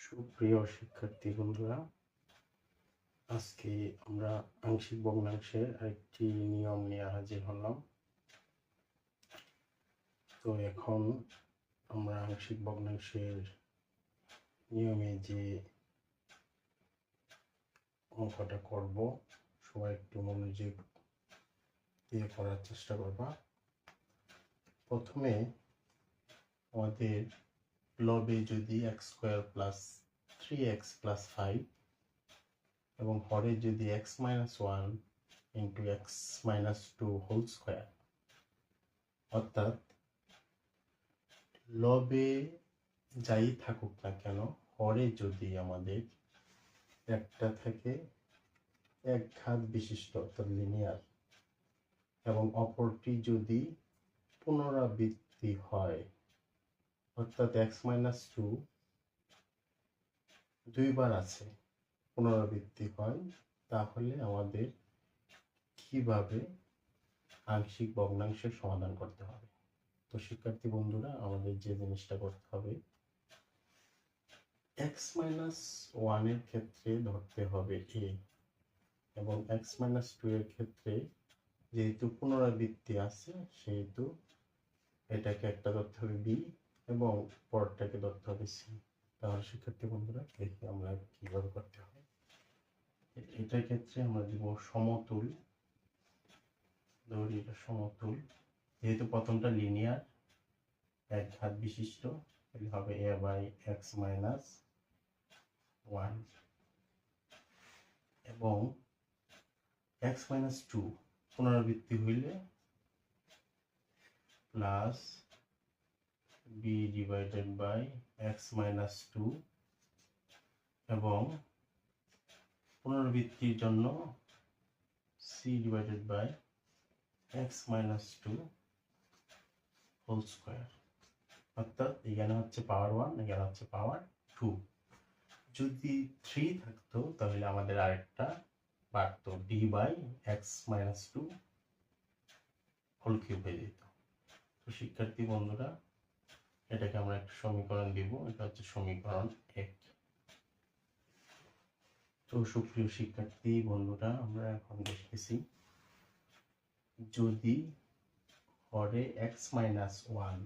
সুপ্রিয় শিক্ষার্থী বন্ধুরা, আজকে আমরা আংশিক ভগ্নাংশের আরেকটি নিয়ম নিয়ে হাজির হলাম। তো এখন আমরা আংশিক ভগ্নাংশের নিয়মে যে অঙ্কটা করব, সবাই একটু মনোযোগ দিয়ে করার চেষ্টা করবা। প্রথমে আমাদের লবে যদি x² + 3x + 5 এবং হরে যদি x - 1 × x - 2 হোল স্কয়ার, অর্থাৎ লবে যাই থাকুক না কেন, হরে যদি আমাদের একটা থাকে এক ঘাত বিশিষ্ট অর্থাৎ লিনিয়ার, এবং অপরটি যদি পুনরাবৃত্তি হয় অর্থাৎ x - 2 দুইবার আছে, পুনরাবৃত্তি হয়, তাহলে আমাদের কিভাবে আংশিক ভগ্নাংশের সমাধান করতে হবে। তো শিক্ষার্থী বন্ধুরা, আমাদের যে জিনিসটা করতে হবে, x - 1 এর ক্ষেত্রে ধরতে হবে a, এবং x - 2 এর ক্ষেত্রে যেহেতু পুনরাবৃত্তি আছে সেহেতু এটাকে একটা ধরতে হবে b এবং পরটাকে ধরতে হবে c। তাহলে শিক্ষার্থী বন্ধুরা, দেখি আমরা কিভাবে করতে হবে। এটার ক্ষেত্রে আমরা দিব সমতুল, ধরি এটা সমতুল, যেহেতু প্রথমটা লিনিয়ার এক ঘাত বিশিষ্ট, তাহলে হবে a/x - 1 এবং x - 2 পুনরাবৃত্তি হইলে প্লাস b/x - 2 এবং পুনরাবৃত্তির জন্য c/x - 2 হোল স্কয়ার, অর্থাৎ এখানে হচ্ছে পাওয়ার 1, এখানে হচ্ছে পাওয়ার 2। যদি 3 থাকতো তাহলে আমাদের আরেকটা বাড়তো, d/x - 2 হোল কিউব হয়ে যেত। তো শিক্ষার্থী বন্ধুরা, এটাকে আমরা একটা সমীকরণ দিব, এটা হচ্ছে সমীকরণ 1। তো সুপ্রিয় শিক্ষার্থী বন্ধুরা, আমরা এখন দেখতেছি, যদি হরে x - 1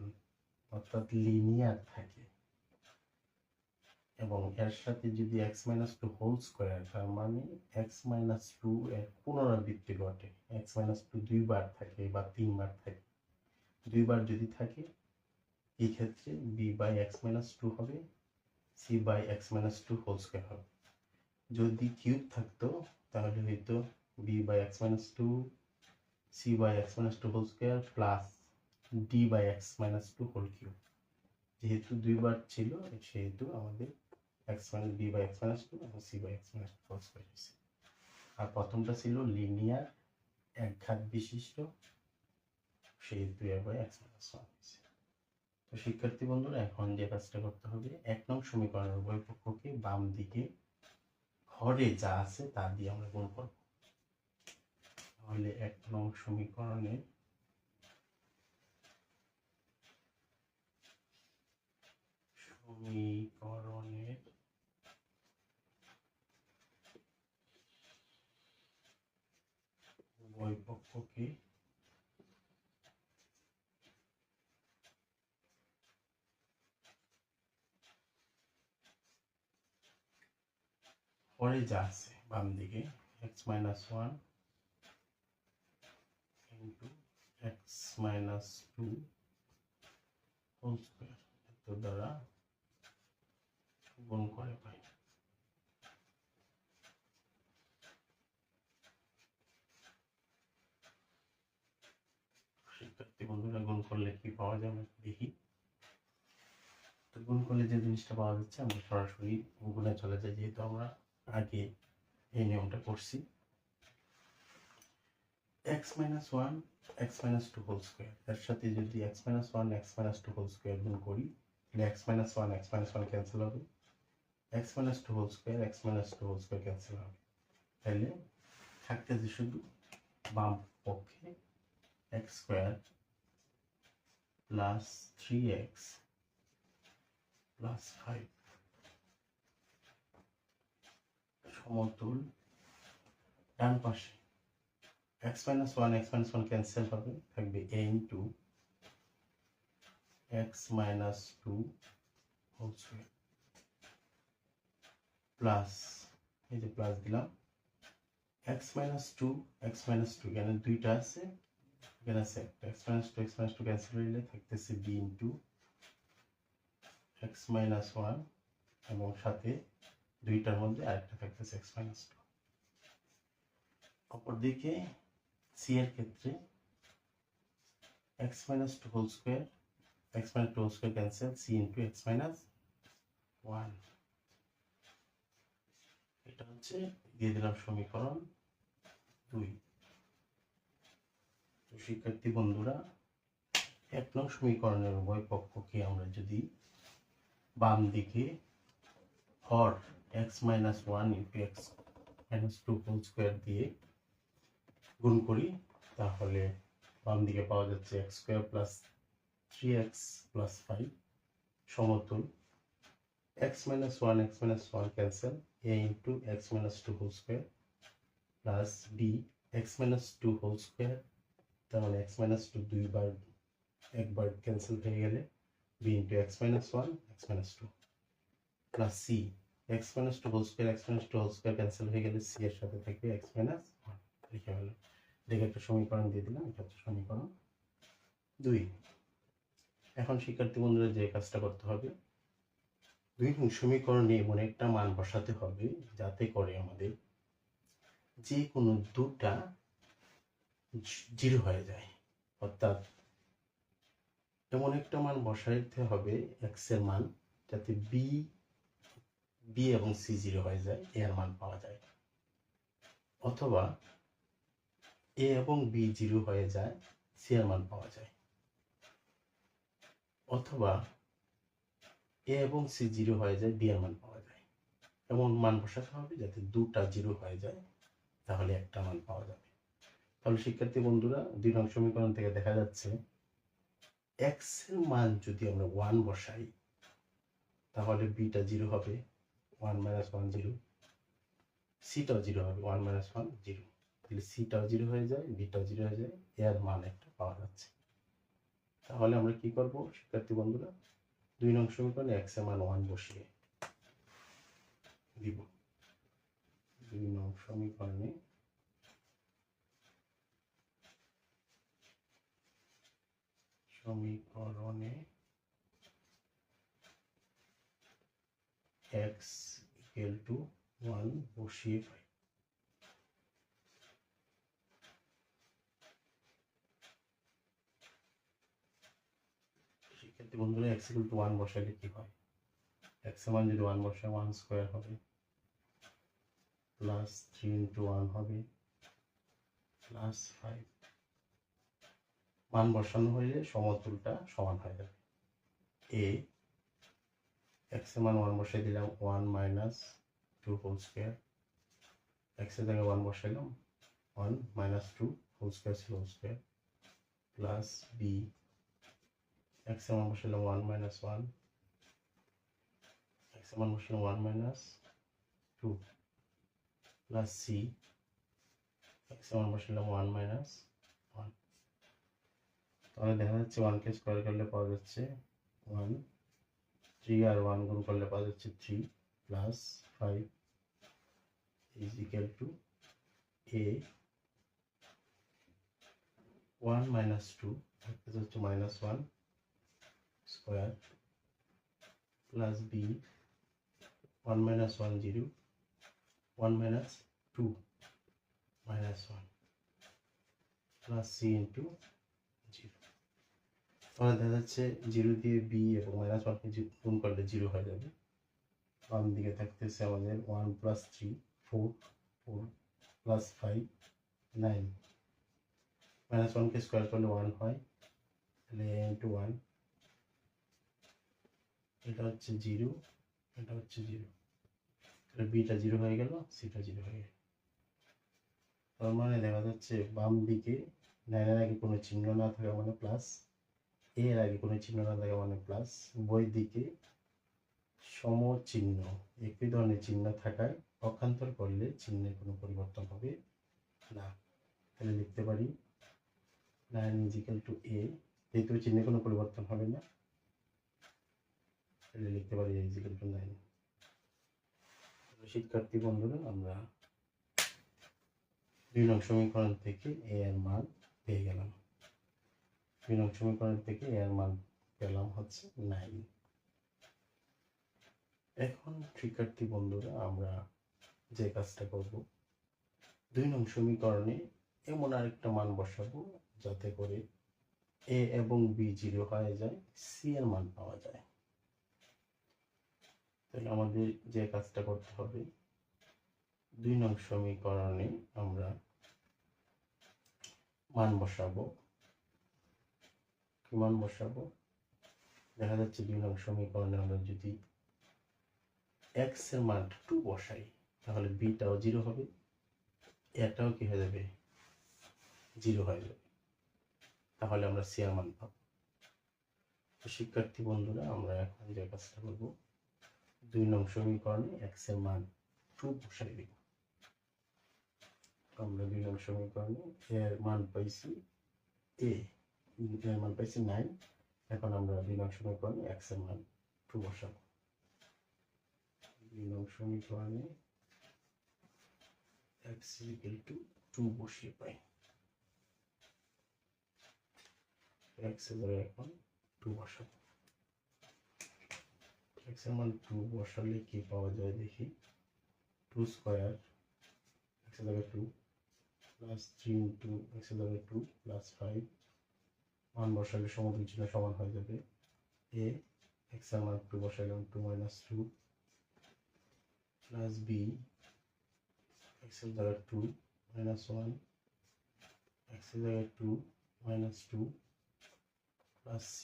অর্থাৎ লিনিয়ার থাকে এবং এর সাথে যদি x - 2 হোল স্কয়ার, তার মানে x - 2 এর পুনরাবৃত্তি ঘটে, x - 2 দুইবার থাকে বা তিনবার থাকে, দুইবার যদি থাকে, এই ক্ষেত্রে b/x - 2 হবে, c/x - 2 হোল স্কয়ার হবে। যদি কিউব থাকতো তাহলে হয়তো b/x - 2 c/x - 2 whole square plus d/x - 2 whole cube. যেহেতু দুইবার ছিল সেহেতু আমাদের b/x - 2 এবং c/x - 2 হোল স্কয়ার হয়েছে। আর প্রথমটা ছিল লিনিয়ার এক ঘাত বিশিষ্ট, সেহেতু a/x - 1 হয়েছে। তো শিক্ষার্থী বন্ধুরা, এখন যে কাজটা করতে হবে, 1 নং সমীকরণের উভয় পক্ষকে বাম দিকে হরে যা আছে তা দিয়ে আমরা গুণ করব। তাহলে 1 নং সমীকরণের উভয় পক্ষকে হরে যা আছে বাম দিকে x - 1 into x - 2 whole square এত দ্বারা গুণ করে পাই। শিক্ষার্থী বন্ধুরা, গুণ করলে কি পাওয়া যাবে দেখি। তো গুণ করলে যে জিনিসটা পাওয়া যাচ্ছে, আমরা সরাসরি গুণে চলে যাই, যেহেতু আমরা আগে এই নিয়মটা করছি। x - 1 x - 2 হোল স্কয়ার, এর সাথে যদি x - 1 x - 2 হোল স্কয়ার গুণ করি, তাহলে x - 1 x - 1 ক্যান্সেল হবে, x - 2 whole square x - 2 whole square cancel হবে। তাহলে থাকতেছে শুধু বাম পক্ষে x square plus 3x plus 5 সমতুল ডান পাশে x - 1 ক্যান্সেল হবে, থাকবে a into x - 2 whole square plus, এই যে প্লাস দিলাম, x - 2 এখানে দুইটা আছে, এখানে আছে একটা, x - 2 ক্যান্সেল হয়ে গেলে থাকতেছে b ইন্টু x - 1 এবং সাথে দুইটার মধ্যে আরেকটা থাকতেছে x - 2। অপরদিকে c এর ক্ষেত্রে x - 2 whole square, x - 2 whole square cancel, c into x - 1। এটা হচ্ছে দিয়ে দিলাম সমীকরণ 2। তো শিক্ষার্থী বন্ধুরা, 1 নং সমীকরণের উভয় পক্ষকে আমরা যদি বাম দিকে হর x - 1 into x - 2 whole square দিয়ে গুণ করি, তাহলে বাম দিকে পাওয়া যাচ্ছে x square plus 3x plus 5 সমতুল x - 1 cancel, a into x - 2 whole square plus b x - 2 whole square, তার মানে x - 2 দুইবার একবার ক্যান্সেল হয়ে গেলে b into x - 1 x - 2 plus c x - 2 whole square, x - 2 whole square cancel হয়ে গেলে c এর সাথে থাকবে x - 1 লিখে ফেললাম। দেখে একটা সমীকরণ দিয়ে দিলাম, এটা হচ্ছে সমীকরণ 2। এখন শিক্ষার্থী বন্ধুরা যে কাজটা করতে হবে, 2 নং সমীকরণে এমন একটা মান বসাতে হবে যাতে করে আমাদের যে কোনো দুটা জিরো হয়ে যায়, অর্থাৎ এমন একটা মান বসাইতে হবে x এর মান যাতে b এবং c জিরো হয়ে যায়, a এর মান পাওয়া যায়, অথবা a এবং b জিরো হয়ে যায়, c এর মান পাওয়া যায়, অথবা a এবং c জিরো হয়ে যায়, b এর মান পাওয়া যায়। এমন মান বসাতে হবে যাতে দুটা জিরো হয়ে যায়, তাহলে একটা মান পাওয়া যাবে। তাহলে শিক্ষার্থী বন্ধুরা, 2 নং সমীকরণ থেকে দেখা যাচ্ছে x এর মান যদি আমরা 1 বসাই তাহলে b টা জিরো হবে, 1 - 1 জিরো, c টাও জিরো হবে, 1 - 1 জিরো, তাহলে c টাও জিরো হয়ে যায়, b টাও জিরো হয়ে যায়, এর মান একটা পাওয়া যাচ্ছে। তাহলে আমরা কি করব শিক্ষার্থী বন্ধুরা, 2 নং সমীকরণে x এর মান 1 বসিয়ে দিব। 2 নং সমীকরণে x equal to 1 বসিয়ে পাই। শিক্ষার্থী বন্ধুরা, x equal to 1 বসাইলে কি হয়, x এর মান যদি 1 বসাই 1 স্কয়ার হবে প্লাস 3 ইন্টু 1 হবে প্লাস 5। মান বসানো হলে সমতুলটা সমান হয়ে যাবে। a x এর মান 1 বসাই দিলাম, 1 - 2 হোল স্কয়ার, x এর জায়গায় 1 বসাইলাম, 1 - 2 হোল স্কয়ার ছিল whole square plus b x এর মান বসাইলাম 1 - 1, x এর মান বসাইলাম 1 - 2 প্লাস c x এর মান বসাইলাম 1 - 1। তাহলে দেখা যাচ্ছে 1 কে স্কয়ার করলে পাওয়া যাচ্ছে 1, 3 আর 1 গুণ করলে পাওয়া যাচ্ছে 3 plus 5 is equal to a 1 - 2 হচ্ছে -1 square plus b 1 - 1 0, 1 - 2 -1 plus c into 0। তাহলে দেখা যাচ্ছে 0 দিয়ে b এবং -1 কে গুণ করলে 0 হয়ে যাবে। বাম দিকে থাকতেছে আমাদের 1 + 3 4, 4 + 5 9, -1 কে স্কয়ার করলে 1 হয়, তাহলে a ইন্টু 1, এটা হচ্ছে 0, এটা হচ্ছে 0, তাহলে b টা 0 হয়ে গেল, c টা 0 হয়ে গেল। তার মানে দেখা যাচ্ছে বাম দিকে 9 এর আগে কোনো চিহ্ন না থাকা মানে প্লাস, a এর আগে কোনো চিহ্ন না থাকা মানে প্লাস, উভয় দিকে সমচিহ্ন একই ধরনের চিহ্ন থাকায় পক্ষান্তর করলে চিহ্নের কোনো পরিবর্তন হবে না। তাহলে লিখতে পারি 9 ইজিক্যাল টু এ, যেহেতু চিহ্নে কোনো পরিবর্তন হবে না তাহলে লিখতে পারি এ ইজিক্যাল টু 9। শিক্ষার্থী বন্ধুরা, আমরা 2 নং সমীকরণ থেকে এ এর মান পেয়ে গেলাম। 2 নং সমীকরণ থেকে এ এর মান পেলাম হচ্ছে 9। এখন শিক্ষার্থী বন্ধুরা, আমরা যে কাজটা করব, 2 নং সমীকরণে এমন আরেকটা মান বসাবো যাতে করে এ এবং বি 0 হয়ে যায়, সি এর মান পাওয়া যায়। তাহলে আমাদের যে কাজটা করতে হবে, 2 নং সমীকরণে আমরা মান বসাবো। কি মান বসাবো? দেখা যাচ্ছে 2 নং সমীকরণে আমরা যদি x এর মান 2 বসাই তাহলে বিটাও 0 হবে, এটাও কি হয়ে যাবে? 0 হয়ে যাবে। তাহলে আমরা সি এর মান পাবো। তো শিক্ষার্থী বন্ধুরা, আমরা এখন যে কাজটা করব, 2 নং সমীকরণে x এর মান 2 বসাই দেব। আমরা 2 নং সমীকরণে এর মান পাইছি a, এর মান পাইছি 9। এখন আমরা 2 নং সমীকরণে x এর মান 2 বসাবো। 2 নং সমীকরণে x equal to 2 বসিয়ে পাই। x এর জায়গায় এখন 2 বসাবো। x এর মান 2 বসালে কি পাওয়া যায় দেখি। 2 স্কয়ার x এর জায়গায় 2 প্লাস 3 ইন্টু x এর জায়গায় 2 প্লাস 5, মান বসালে সমতুল্য চিহ্ন সমান হয়ে যাবে। a x এর মান 2 বসাইলাম, 2 minus 2 প্লাস b x এর জায়গায় 2 minus 1 x এর জায়গায় 2 minus 2 প্লাস c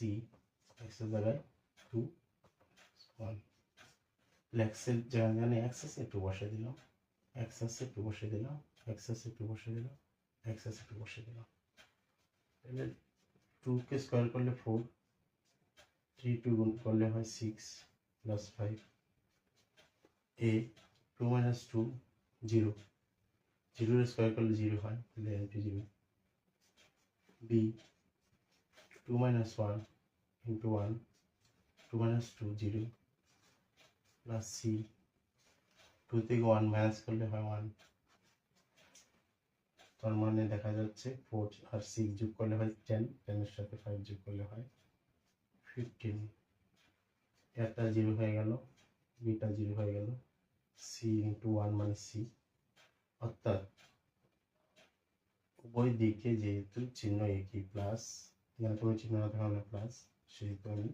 x এর জায়গায় 2 1। x এর জায়গায় x আছে 2 বসাই দিলাম, x আছে 2 বসাই দিলাম, x আছে 2 বসাই দিলাম, x আছে 2 বসাই দিলাম। তাহলে 2 কে স্কয়ার করলে 4, 3 2 গুণ করলে হয় 6 প্লাস 5। a 2 minus 2 0, 0 এর স্কয়ার করলে 0 হয়, তাহলে n 0। b 2 minus 1 into 1, 2 minus 2 0 plus c 2 থেকে 1 মাইনাস করলে হয় 1। তার মানে দেখা যাচ্ছে 4 আর 6 যোগ করলে হয় 10, 10 এর সাথে 5 যোগ করলে হয় 15। এটা 0 হয়ে গেল, বিটা 0 হয়ে গেল, c ইন্টু 1 মানে c। অর্থাৎ উভয় দিকে যেহেতু চিহ্ন একই, প্লাস এখানে কোনো চিহ্ন না থাকলে প্লাস, সেহেতু আমি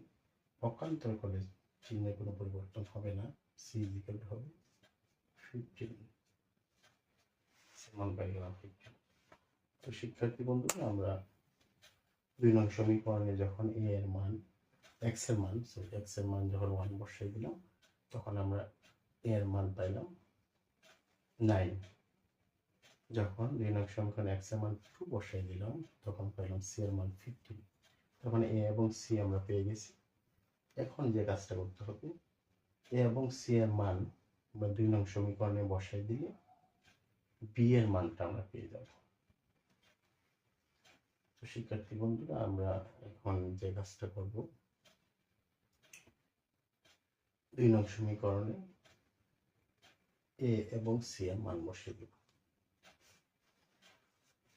পক্ষান্তর করলে চিহ্নের কোনো পরিবর্তন হবে না, c ইকুয়াল টু হবে 15। মান পাই গেলাম 15। তো শিক্ষার্থী বন্ধুরা, আমরা 2 নং সমীকরণে যখন a এর মান x এর মান যখন 1 বসাই দিলাম, তখন আমরা a এর মান পাইলাম 9। যখন 2 নং সমীকরণে x এর মান 2 বসাই দিলাম, তখন পাইলাম c এর মান 15। তখন a এবং c আমরা পেয়ে গেছি। এখন যে কাজটা করতে হবে, a এবং c এর মান বা 2 নং সমীকরণে বসাই দিলে b এর মানটা আমরা পেয়ে যাব। তো শিক্ষার্থী বন্ধুরা, আমরা এখন যে কাজটা করব, 2 নং সমীকরণে a এবং c এর মান বসিয়ে দেব।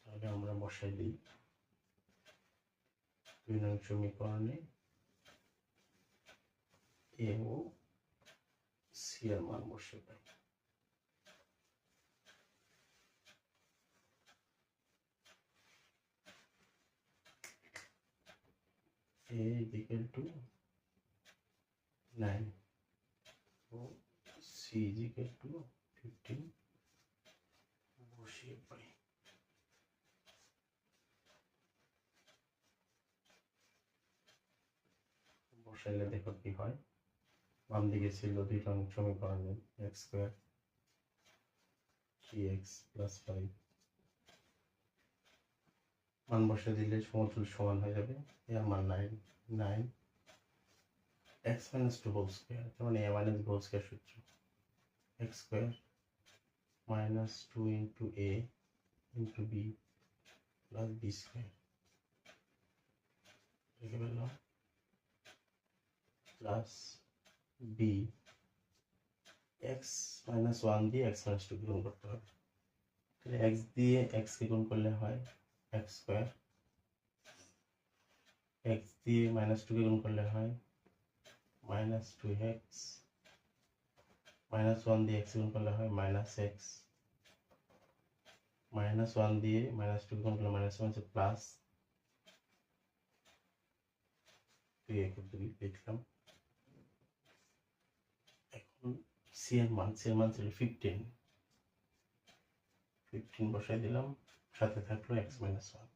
তাহলে আমরা বসাই দিই 2 নং সমীকরণে a ও c এর মান বসিয়ে পাই। a equal to 9 O c equal to 15 বসিয়ে পাই। বসাইলে দেখো কি হয়। বাম দিকে ছিল 2 নং সমীকরণে x স্কয়ার 3x প্লাস 5, মান বসে দিলে সমতুল্য সমান হয়ে যাবে। এর মান 9 x minus 2 হোল স্কয়ার, মানে a minus b whole square সূত্র, x square minus 2 into A into B plus B square লিখে পেলাম প্লাস বি এক্স মাইনাস 1 দিয়ে এক্স মাইনাস 2 গুণ করতে হবে। তাহলে এক্স দিয়ে এক্স কে গুণ করলে হয় এক্স স্কোয়ার, এক্স দিয়ে মাইনাস 2 কে গুণ করলে হয় মাইনাস 2x, মাইনাস 1 দিয়ে এক্স গুণ করলে হয় মাইনাস এক্স, মাইনাস 1 দিয়ে মাইনাস 2 গুণ করলে মাইনাস 1 প্লাস 2 লিখলাম। এখন সি এর মান ছিল 15, 15 বসাই দিলাম, সাথে থাকলো x মাইনাস 1,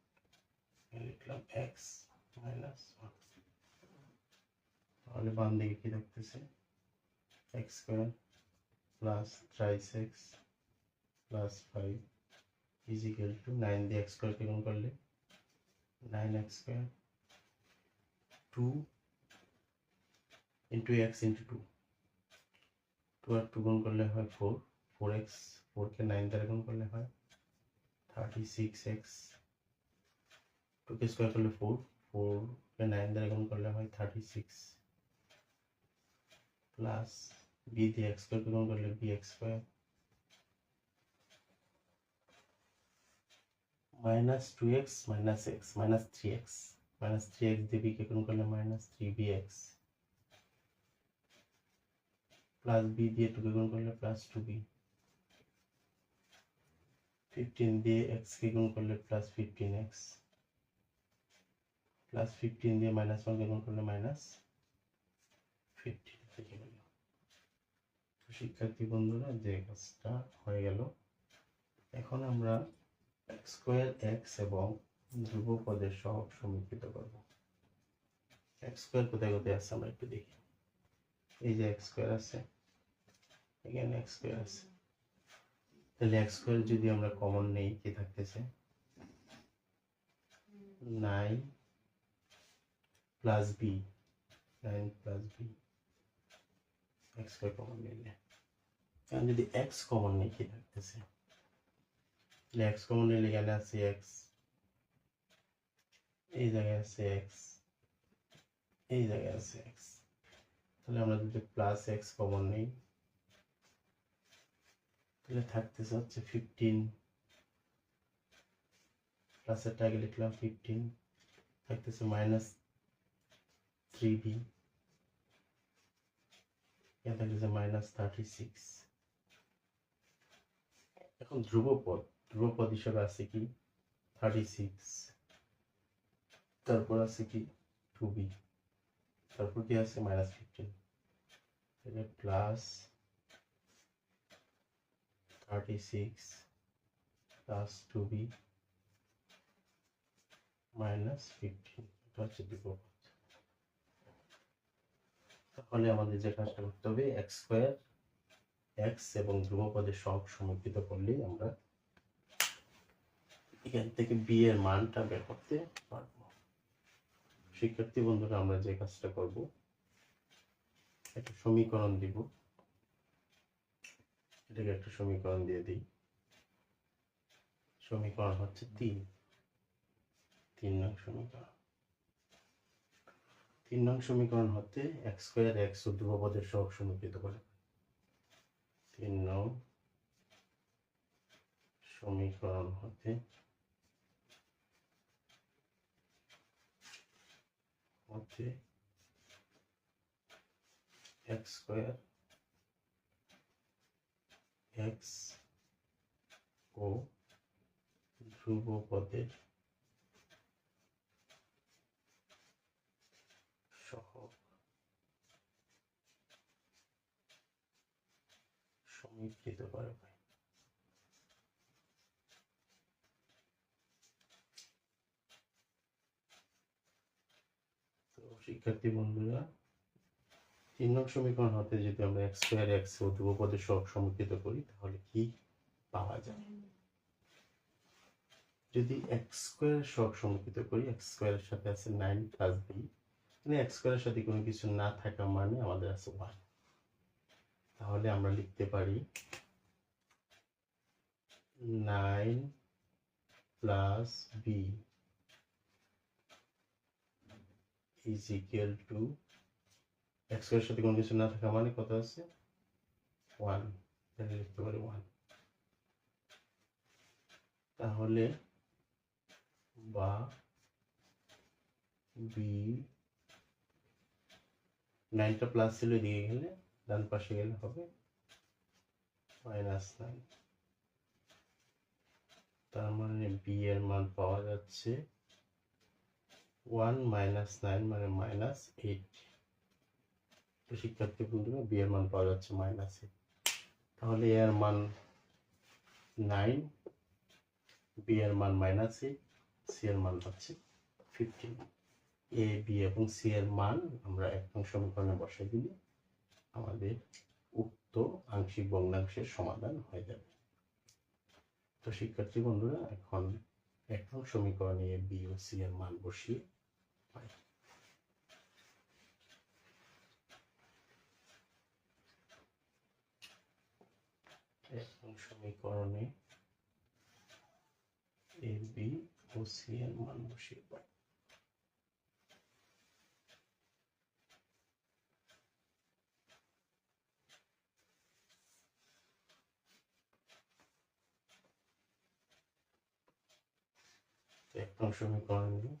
লিখলাম x মাইনাস 1। তাহলে বাম দিকে কি থাকতেছে x square plus 3x plus 5 is equal two 9 দিয়ে x স্কয়ার কে গুণ করলে 9x square 2 into x into 2, 2 আর 2 গুণ করলে হয় 4, 4x, 4 কে 9 দ্বারা গুণ করলে হয় 36x, 2 কে স্কয়ার করলে 4, 4 কে 9 দ্বারা গুণ করলে হয় 36 প্লাস b দিয়ে x স্কয়ার গুণ করলে bx square minus 2x minus x minus 3x, minus 3x দিয়ে b কে গুণ করলে মাইনাস 3bx প্লাস b দিয়ে 2 কে গুণ করলে প্লাস 2b, 15 দিয়ে x কে গুণ করলে প্লাস 15x প্লাস 15 দিয়ে মাইনাস 1 কে গুণ করলে মাইনাস 15 লিখে গেল। তো শিক্ষার্থী বন্ধুরা যে কাজটা হয়ে গেল, এখন আমরা x স্কয়ার x এবং ধ্রুবপদের সহগ সমীকৃত করব। x স্কয়ার কোথায় কোথায় আছে আমরা একটু দেখি। এই যে x স্কয়ার আছে, এখানে x স্কয়ার আছে, তাহলে x স্কয়ার যদি আমরা কমন নেই কি থাকতেছে 9 plus b, 9 plus b x square common নিলে, কারণ যদি x কমন নেই কি থাকতেছে, তাহলে x কমন নিলে এখানে আছে x, এই জায়গায় আছে x, এই জায়গায় আছে x, তাহলে আমরা যদি প্লাস x কমন নেই তাহলে থাকতেছে হচ্ছে 15, প্লাসেরটা আগে লিখলাম 15, থাকতেছে মাইনাস 3b, এখানে থাকতেছে মাইনাস 36। এখন ধ্রুবপদ হিসেবে আছে কি 36, তারপর আছে কি 2b, তারপর কি আছে মাইনাস 15, তাহলে প্লাস 36 প্লাস 2b মাইনাস 15, এটা হচ্ছে ধ্রুবপদ। তাহলে আমাদের যে কাজটা করতে হবে x স্কয়ার x এবং ধ্রুবপদের সহগ সমীকৃত করলেই আমরা এখান থেকে b এর মানটা বের করতে পারবো। শিক্ষার্থী বন্ধুরা, আমরা যে কাজটা করব, একটা সমীকরণ দিব, এটাকে একটা সমীকরণ দিয়ে দিই। সমীকরণ হচ্ছে 3 নং সমীকরণ। 3 নং সমীকরণ হতে x স্কয়ার x ও ধ্রুবপদের সহগ সমীকৃত করে। 3 নং সমীকরণ হতে x স্কয়ার x ও ধ্রুবপদের সহগ সমীকৃত করে। তো শিক্ষার্থী বন্ধুরা, 3 নং সমীকরণ হতে যদি আমরা x স্কয়ার x ও ধ্রুবপদের সহগ সমীকৃত করি তাহলে কি পাওয়া যায়? যদি x স্কয়ার সহগ সমীকৃত করি, x স্কয়ারের সাথে আছে 9 প্লাস b, মানে x স্কয়ারের সাথে কোনো কিছু না থাকা মানে আমাদের আছে 1, তাহলে আমরা লিখতে পারি 9 plus B is equal to X স্কয়ারের সাথে কোনো কিছু না থাকা মানে কত আছে 1, তাহলে লিখতে পারি 1। তাহলে বা বি 9টা প্লাস ছিল এদিকে গেলে ডান পাশে গেলে হবে -9। তার মানে বি এর মান পাওয়া যাচ্ছে 1 - 9 মানে -8। তো শিক্ষার্থী বন্ধুরা বি এর মান পাওয়া যাচ্ছে -8। তাহলে এর মান 9, বি এর মান -8, সি এর মান হচ্ছে 15। এ বি এবং সি এর মান আমরা এক নং সমীকরণে বসাই দিলে আমাদের উক্ত আংশিক ভগ্নাংশের সমাধান হয়ে যাবে। তো শিক্ষার্থী বন্ধুরা এখন এক নং সমীকরণে এ বি ও সি এর মান বসিয়ে পাই। এক নং সমীকরণে এ বি ও সি এর মান বসিয়ে পাই। এক নং সমীকরণে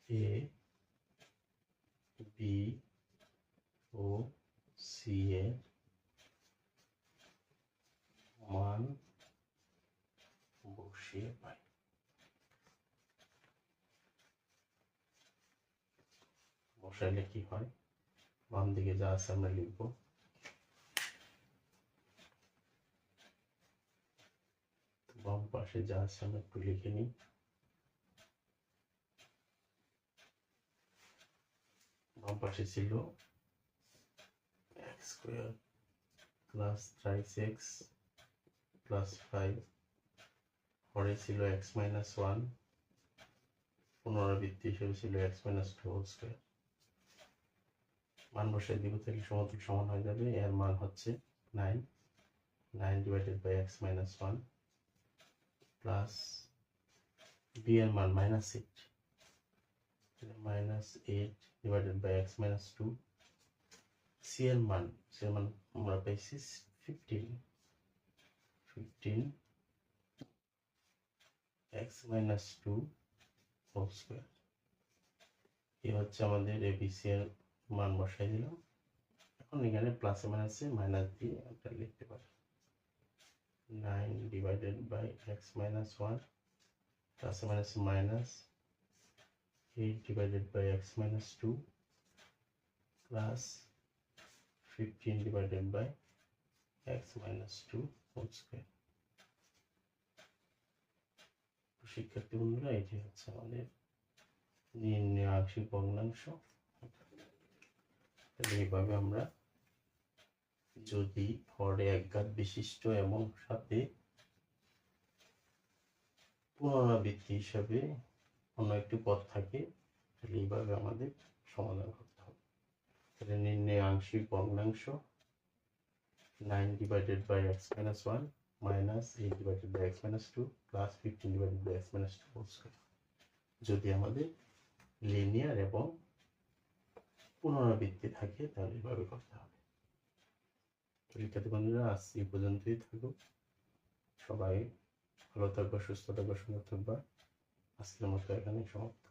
এ বি ও সি এর মান বসিয়ে পাই। বসাইলে কি হয়, বাম দিকে যা আছে আমরা লিখব, বাম পাশে যা আছে আমরা একটু লিখে নিই। বাম পাশে ছিল x square plus 3x plus 5, পরে ছিল x মাইনাস 1, পুনরাবৃত্তি হিসেবে ছিল x মাইনাস 2 হোল স্কয়ার। মান বসাই দিব, তাহলে সমতুল সমান হয়ে যাবে। এর মান হচ্ছে 9, 9 divided by x minus 1 plus b এর মান -8, -8 divided by x minus 2। C এর মান আমরা পাইছি 15 x মাইনাস 2 হোল স্কয়ার। এই হচ্ছে আমাদের এবিসি এর মান বসাই দিলাম। এখন এখানে প্লাসে মাইনাসে মাইনাস দিয়ে আমরা লিখতে পারি 9 ডিভাইডেড বাই x মাইনাস 1 প্লাসে মাইনাসে minus 8 divided by x minus 2 plus 15 divided by x minus 2 whole square. শিক্ষার্থী বন্ধুরা এটি হচ্ছে আমাদের নির্ণয় আংশিক ভগ্নাংশ। এইভাবে আমরা যদি হরে একঘাত বিশিষ্ট এবং সাথে পুনরাবৃত্তি হিসাবে অন্য একটি পদ থাকে, তাহলে এইভাবে আমাদের সমাধান করতে হবে। তাহলে নির্ণয় আংশিক ভগ্নাংশ 9 divided by x minus 1 minus 8 divided by x minus 2 plus 15 divided by x minus 2 whole square যদি আমাদের লিনিয়ার এবং পুনরাবৃত্তি থাকে, তাহলে এইভাবে করতে হবে। শিক্ষার্থী বন্ধুরা আজ এই পর্যন্তই থাকুক। সবাই ভালো থাকবা, সুস্থ থাকবা, সুন্দর থাকবা। আজকের মতো এখানে সমাপ্ত।